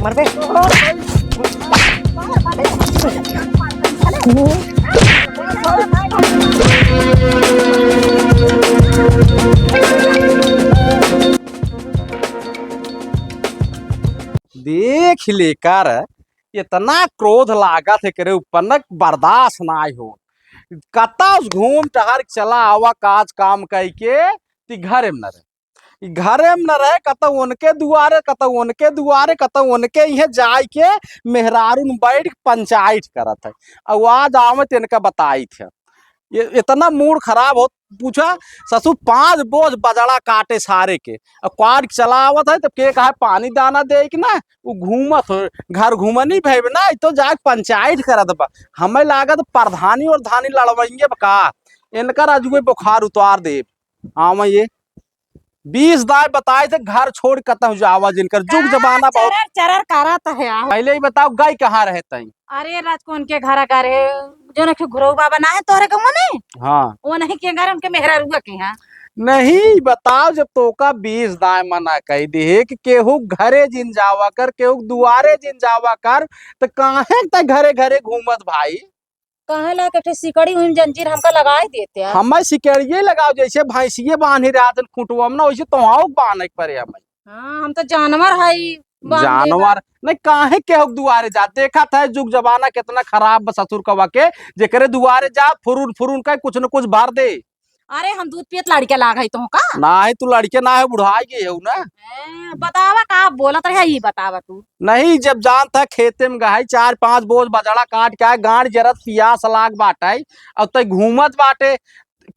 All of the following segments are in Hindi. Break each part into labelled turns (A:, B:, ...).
A: मरबे
B: देख लेकर इतना क्रोध लागत है करे ऊपर न बर्दाश्त ना हो। कता घूम टहर चला आवा काज काम कह के ती घरे में न रहे, घरे में न रहे कत उनके दुआरे कत उनके दुआरे कत उनके यहाँ जाय के मेहरारू में बैठ के पंचायत करत है। आवाज आवत इनका बताई थे ये इतना मूड खराब हो। पूछा ससुर 5 बोझ बजड़ा काटे सारे के क्वाड चलावत है तो के कहा पानी दाना दे कि ना वो घूमत हो घर घूमनी भाई ना तो जाके पंचायत करत बा। हमें लागत प्रधानी और धानी लड़वइंगे का इनकर अजुए बुखार उतार दे। आवा ये 20 दाय बताए थे घर छोड़ कतहु जावा जिनकर जुग जमाना बहुत
A: चरर करत है।
B: पहले ही बताओ गाय कहाँ रहता है।
A: अरे राजकोन के घर का रे जो न घुरऊ बाबा ना है तोरे के मने
B: हाँ
A: वो नहीं के घर उनके मेहरारुआ के यहाँ
B: नहीं बताओ जब तोका 20 दाय मना कही दे कि केहू घरे जिन जावा कर केहू दुआरे जिन जावा कर तो काहे त घरे घरे घूमत भाई।
A: कहे ला के सिकड़ी हुई जंजीर हमका लगाए देते हैं।
B: हमें सिकड़िए लगाओ जैसे भैंसिए बांध रहा खुटवा में ना वैसे तो बांध पड़े हमें।
A: हाँ हम तो जानवर है
B: जानवर नहीं काहे केहू दुआरे जा देखा था जुग जमाना कितना खराब ससुर कवा के जेकरे दुआरे जा फुरून फुरून का कुछ न कुछ भर दे।
A: अरे हम दूध पियत लड़के लाग तो का
B: ना है तू लड़के ना है बुढ़ाई गए हो ना।
A: बतावा का बोलत रहे ये बतावा तू
B: नहीं जब जान था खेते में गहाई 4-5 बोझ बजड़ा काट के गांड जरत पियास लाग बाटे अब तक घूमत बाटे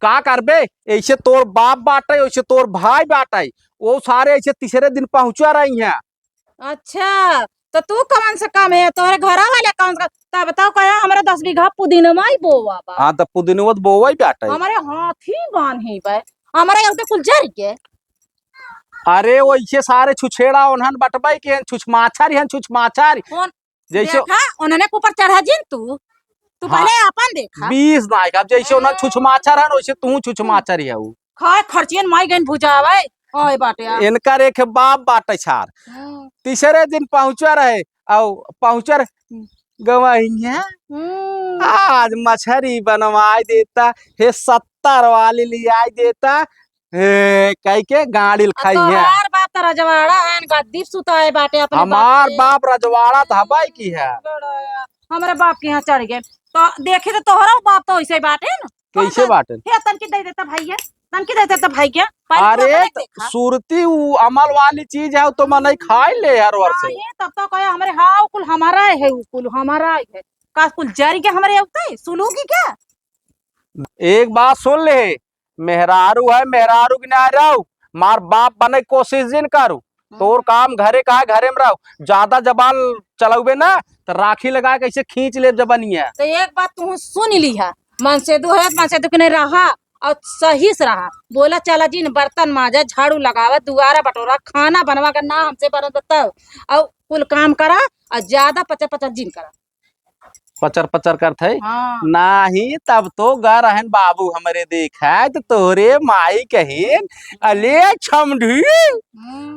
B: का करबे। ऐसे तोर बाप बाटे ऐसे तोर भाई बाटे वो सारे ऐसे तीसरे दिन पहुंचा रही हैं।
A: अच्छा तो तू कौन सा काम है तोरे घर वाले कौन सा ता बताओ कया हमारा 10 बीघा पुदीना माई बोवा बा।
B: हाँ तो पुदीना बोवा ही बाटे
A: हमारे हाथी बान ही बा हमारे यहाँ कुल जर के।
B: अरे वो ऐसे सारे छुछेड़ा उन्हन बटबाई के छुछमाछार हैं छुछमाछार जैसे
A: देखा उन्होंने ऊपर चढ़ा जिन तू पहले अपन देखा
B: 20 नायक अब जैसे उन्हन छुछमाछार है वैसे तू छुछमाछार है वो
A: खाए खर्चियन माई गन भुजावे ओए बाटे
B: इनकर एक बाप बाटे छार तीसरे दिन पहुंचा रहे और पहुंचर गवैया आज मछरी बनवाई देता हे 70 वाली लियाई देता कह के गाड़ी खाई है।
A: हमार बाप तो रजवाड़ा है गद्दी सुताए बाटे अपने
B: हमार बाप रजवाड़ा धबाई की है
A: हमारे बाप के यहाँ चढ़ गए तो देखे तो तोहरा बाप तो ऐसे बाटे ना
B: कैसे बाटे
A: हे तनकी दे देता भैया तनकी दे देता भाई क्या।
B: अरे सुरती अमल वाली चीज है तो मन खाई ले हर वर्ष
A: तब तो कहे हमारे हाँ कुल हमारा है कुल हमारा है का कुल जारी के हमारे होते सुनू की क्या।
B: एक बात सुन ले मेहरारू है मेहरारू की ना रहो मार बाप बने कोशिश जिन करू तोर काम घरे का है घरे में रहो ज्यादा जबान चलावे ना तो राखी लगा के ऐसे खींच ले जबनिया।
A: तो एक बात तू सुन ली है मन से दो है मन से दो नहीं रहा और सही से रहा बोला चला जी बर्तन माजा झाड़ू लगावा दुआरा बटोरा खाना बनवा कर ना हमसे बना बताओ और कुल काम करा और ज्यादा पचर पचर जिन करा
B: पचर पचर करते
A: हाँ।
B: नहीं तब तो गा रहन बाबू हमारे देखा तो तोरे माई कहीन अले छमढी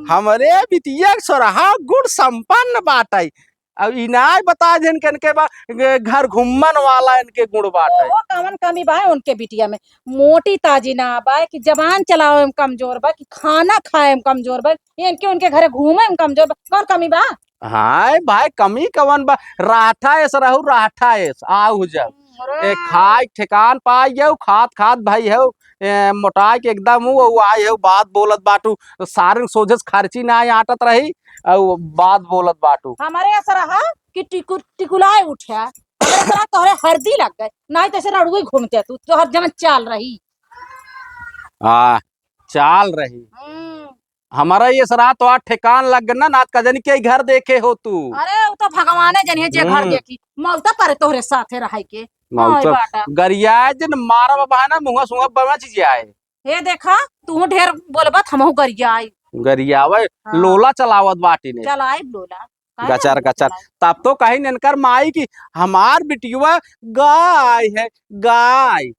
B: हमारे बिटिया सोरहा गुड़ संपन्न बाटे अब इनाय बता जिन के घर घूमन वाला इनके गुण बाटे
A: कमन कमी बा उनके बिटिया में मोटी ताजी ना बा कि जबान चलाओ में कमजोर बा कि खाना खाए में कमजोर बा इनके उनके घरे घूमे में कमजोर बा कौन कमी बा।
B: हाँ भाई कमी कवन बा राठा ऐस रहू राठा ऐस आऊ जब खाए ठिकान पाई है खात खात भाई है मोटाई के एकदम वो आई है बात बोलत बाटू सारे सोझस खर्ची ना आटत रही और बात बोलत बाटू
A: हमारे ऐसा रहा कि टिकुलाए उठा हमारे तोहरे हरदी लग गए नहीं तो ऐसे रड़ुए घूमते तू तो हर जमन चाल रही
B: हाँ चाल रही हमारा ये सरा तो ठिकान लग गना नाथ का जन के घर देखे हो तू।
A: अरे वो तो भगवाने जन जे घर देखी मौता पर तोहरे साथे रहाई के
B: गरिया जन मारा बाबा ना मुंह सुंगा बना चीज आए
A: हे देखा तू ढेर बोलबत हमहु गरिया आई
B: गरियावे लोला चलावत बाटी ने
A: चलाई लोला
B: गचर गचर तब तो कहीं ननकर माई की हमार बिटिया गाय है गाय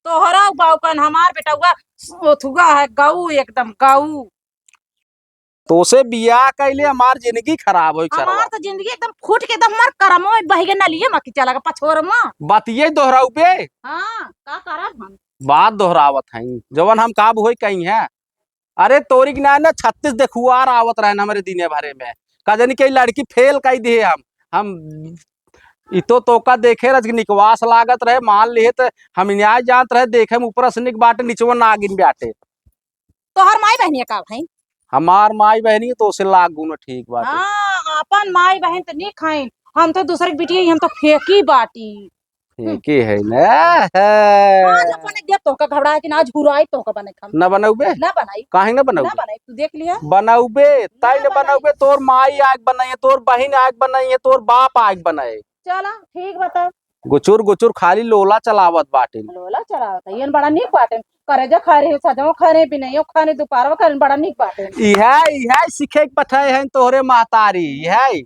A: तोहरा बाऊ कन हमार बेटा हुआ है गऊ एकदम गऊ।
B: तो से बियाह कैले हमार जिंदगी खराब हो
A: हमार तो जिंदगी एकदम फूट के एकदम हमार करम में बह के नलिए मक्की चला के पछोर में।
B: बात ये दोहराऊ बे,
A: हां का करब हम।
B: बात दोहरावत है जवन हम काब होई कहीं है। अरे तोरी के ना 36 देखुआर आवत रहे हमारे दिने भरे में का जानी के लड़की फेल कई दिए हम इतो तोका देखे रज निकवास लागत रहे मान लिए तो हम न्याय जानत रहे देखे में ऊपर से निक बाटे निचवा नागिन बाटे।
A: तोहर माई बहनिया का भाई
B: हमार माई बहनी तो से लाग गुनो ठीक बाटे।
A: हां अपन माई बहन तो नहीं खाइन, हम तो दूसरे की बिटिया हम तो फेंकी बाटी।
B: के है ने
A: आज अपने दे तो का घबरा कि आज हुराई तो का बने खम
B: न बनाऊबे
A: ना बनाई
B: काहे न
A: ना
B: बनाऊबे
A: बनाई तू देख लिया
B: बनाऊबे ताई
A: ना
B: न बनाऊबे तोर माई आग बनाई है तोर बहन आग बनाई है तोर बाप आग बनाए।
A: चला ठीक बता
B: गुचुर गुचुर खाली लोला चलावत बाटे।
A: लोला चला होता ये बड़ा नीक बाटे करे जा खा रहे सजो खाने भी नहीं खाने दोपहर खाने बड़ा नीक बाटे।
B: इहे सीखे के पठाए हैं तोहरे महतारी इहे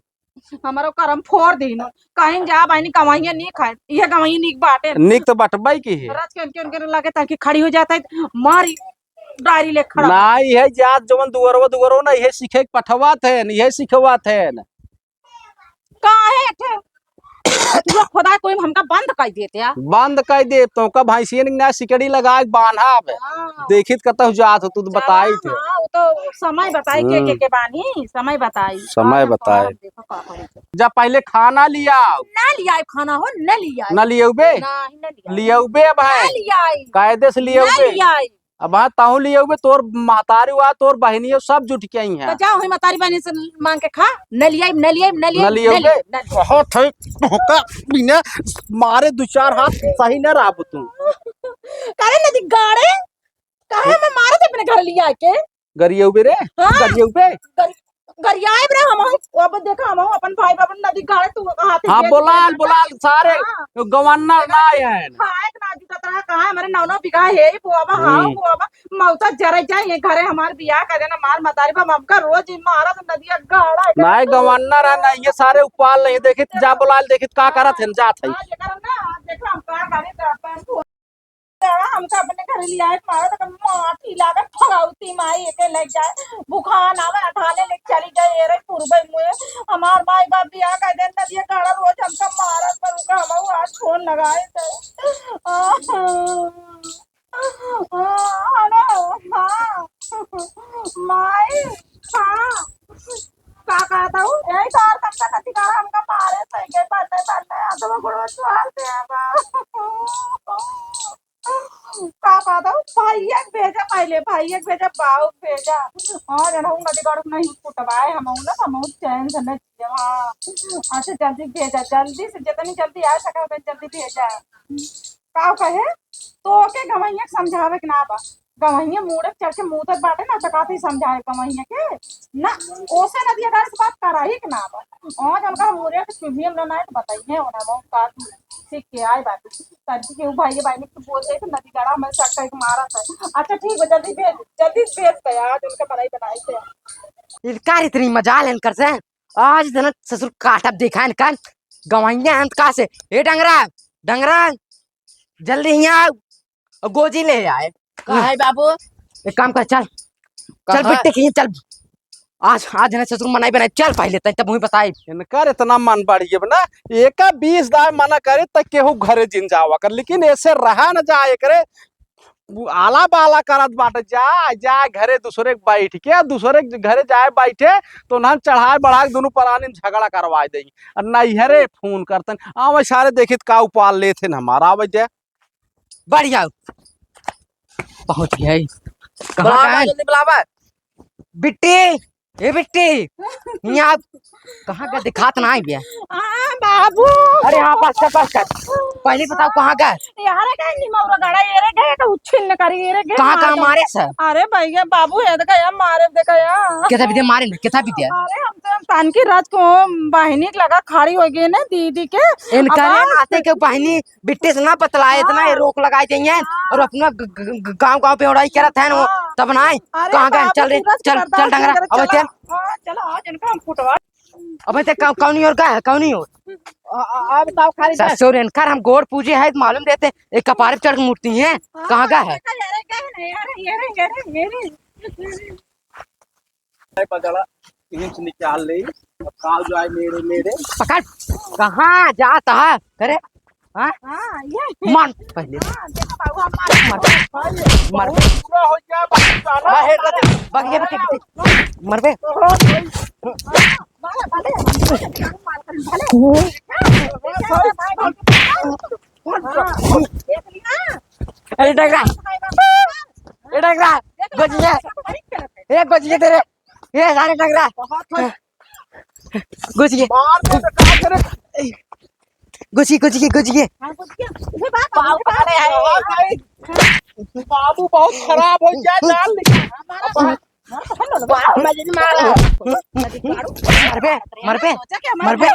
A: हमारो करम फोड़ दीन कहीं जा बानी कमाइया नहीं खाए ये कमाइया नीक बाटे
B: निक तो बटबई की है
A: रच के उनके लगे ताकि खड़ी हो जाता है मारी डायरी ले खड़ा
B: ना इहे जात जवन दुगरो ना इहे सीखे के पठवात है इहे सिखवात है।
A: काहे थे तू खुदा कोई हमका बंद कर देते यार
B: बंद कर दे तो का भैंसियन ना सिकड़ी लगा के बांधा देखित कतहु जात हो तू तो बताई थे।
A: वो तो समय बताई के बानी समय बताई
B: समय बताए
A: देखो का करे
B: जब पहले खाना लिया
A: ना लिया खाना हो न लिया
B: न लियउबे
A: नहीं न लिया
B: लियउबे भाई
A: ना लिया
B: कायदे से
A: ना
B: लियउबे
A: लिया
B: अब हाँ ताहू लियउबे तोर महतारी हुआ तोर बहनी सब जुट के आई
A: तो
B: हैं
A: जाओ हम तारी बहनी से मांग के खा न लिया न लिया न लिया
B: न लियउबे बहुत है होका बिना मारे दो चार हाथ सही न रहा तू
A: करे नदी गाड़े काहे में मारे थे अपने घर लिया के
B: गरियउबे रे
A: हाँ।
B: गरियउबे
A: गरियाए रे हम अब देखा हम अपन भाई बाबन नदी गाड़े तू हाथ
B: हाँ बोलाल बोलाल सारे गवर्नर ना है
A: खाए ना जुटा तरह कहां हमारे नौनो बिगा है बुआबा हां बुआबा मौसा जरे जाए घरे हमार बियाह कर देना मार मतारी बा हमका रोज मारा तो नदिया गाड़ा
B: नहीं गवर्नर है ना ये सारे उपाल नहीं देखित जा बोलाल देखित का करत है जात है
A: देखो हम का करे हमका अपने घर लिया है मारा तो माटी लागे फगाउती माई एके ले जाए बुखार आवे अठाले ले चली जाए रे पूर्वे मुए हमार माई बाप बियाह कर देन नदिया गाड़ा रोज हमका मारत पर उका हम आज फोन लगाए थे माई हां का कहता हूँ यही तार तक का अधिकार हमका मारे सही के पढ़ने पढ़ने तो गुड़वा चुहाते हैं का कहता हूँ भाइया भेजा पहले भाइया भेजा बाऊ भेजा हाँ जरा हूँ नदी गढ़ नहीं कुटवाए हम ना हम चैन से नहीं हाँ अच्छा जल्दी भेजा जल्दी से जितनी जल्दी आ सका उतनी जल्दी भेजा का कहे तो के गवैया समझावे के ना बा गवैया मुड़े चढ़ के मुंह तक बाटे ना तो काफी समझाए गवैया के ना ओसे नदी अगर से बात करा ही के ना बा और जनका मुड़े के प्रीमियम ना ना बताइए ओना वो का सीख के आए बात तब के भाई भाई ने बोल दे कि नदी गड़ा मैं सट के मारा था। अच्छा ठीक है जल्दी भेज के यार उनका बनाई बनाई थे
C: इनकार इतनी मजाल इनकर से आज दिन ससुर काटब देखा इनका गवैया अंत का से ए डंगरा डंगरा जल्दी यहाँ आओ गोजी ले आए
A: है बाबू
C: एक काम कर चल चल बिट्टे की चल आज आज ना ससुर मनाई बनाई चल पहले तब वही बताई
B: इनकर इतना मन बढ़ गया ना एक 20 दाय मना करे तक केहू घरे जिन जावा कर लेकिन ऐसे रहा न जाए करे आला बाला करत बाटे जा घरे दूसरे के बैठ के दूसरे के घरे जाए बैठे तो ना चढ़ाए बढ़ा के दोनों परानी झगड़ा करवा देंगे और नैहरे फोन करते आवे सारे देखित का उपाल लेते हमारा आवे जे
C: बढ़िया पहुंच गए कहाँ
B: जल्दी बुलावा
C: बिट्टी ए बिट्टी यहाँ कहाँ का दिखात ना आई गया
A: बाबू
C: अरे हाँ बस पहले बताओ कहाँ का
A: यार का निमौरा गड़ा येरे गए तो उछिन करी येरे गए
C: कहाँ मारे सर
A: अरे भैया बाबू है देखा यार मारे देखा यार
C: कैसा भी मारे ना कैसा भी दिया
A: अरे हम तो तान की रात को बहनी लगा खड़ी हो गई ना दीदी के
C: इनका नाते के बहनी बिट्टी से ना बतलाए इतना रोक लगाए चाहिए और अपना गांव गांव पे उड़ाई करत है तब ना कहाँ गए चल रे चल चल डंगरा अब चल
A: चलो आज इनका हम फुटवा
C: अबे तक कौन और का है कौन और
A: आप बताओ खाली
C: ससुर इनकर हम गोड़ पूजे है मालूम देते एक कपारे पे चढ़ मूर्ति है कहाँ का है
B: बदला इंच निकाल ले। अब काल जो आए मेरे मेरे
C: पकड़ कहाँ जाता है करे हाँ
A: हाँ ये
C: मार पहले
A: देखो बाबू हम मार
C: मर
B: पूरा हो गया बाकी साला।
C: बा हेड रख बगिया बेटे मर बे
A: बाले बाले मार कर भले देख लिया
C: अरे डगरा ये डगरा गजिया ये गजिया तेरे ये सारे डगरा गजिया
B: मार दे तो क्या करे।
C: गजिया
A: हाँ कुछ क्या ये बात पकड़े है
B: बाबू बहुत खराब हो गया डाल
A: हमारा
C: मर बे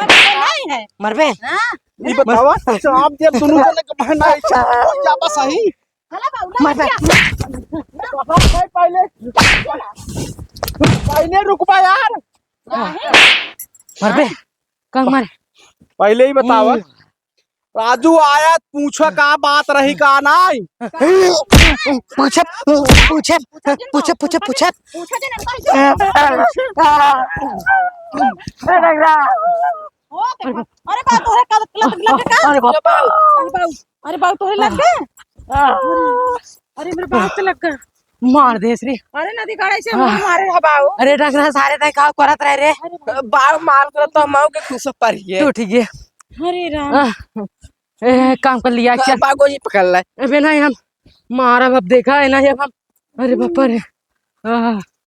A: नहीं है
C: मर बे
B: ये बतावा आप जब दोनों जने का बहना इच्छा हो जा बस सही।
C: मर बे
B: पहले पहले रुकबा यार।
C: मर बे कहाँ मर
B: पहले ही बतावा राजू आया पूछो का बात रही का नहीं।
C: पूछे पूछे पूछे पूछे पूछे
A: पूछो जे नहीं अरे बा तोरे का लग का
C: अरे बापा
A: अरे बाबू तोरे लग गए अरे मेरे बाप से लग गए
C: मार दे श्री
A: अरे नदी गाड़े से मारे है बाबू
C: अरे डगरा सारे तय का करत रहे रे
D: बाल मार कर तो माओ के खुश पर ही
C: तू ठीक है
A: अरे राम
C: काम कर लिया चल
D: बागो ही पकड़ ले
C: अबे नहीं हम मारा अब देखा है ना जब हम अरे बापा रे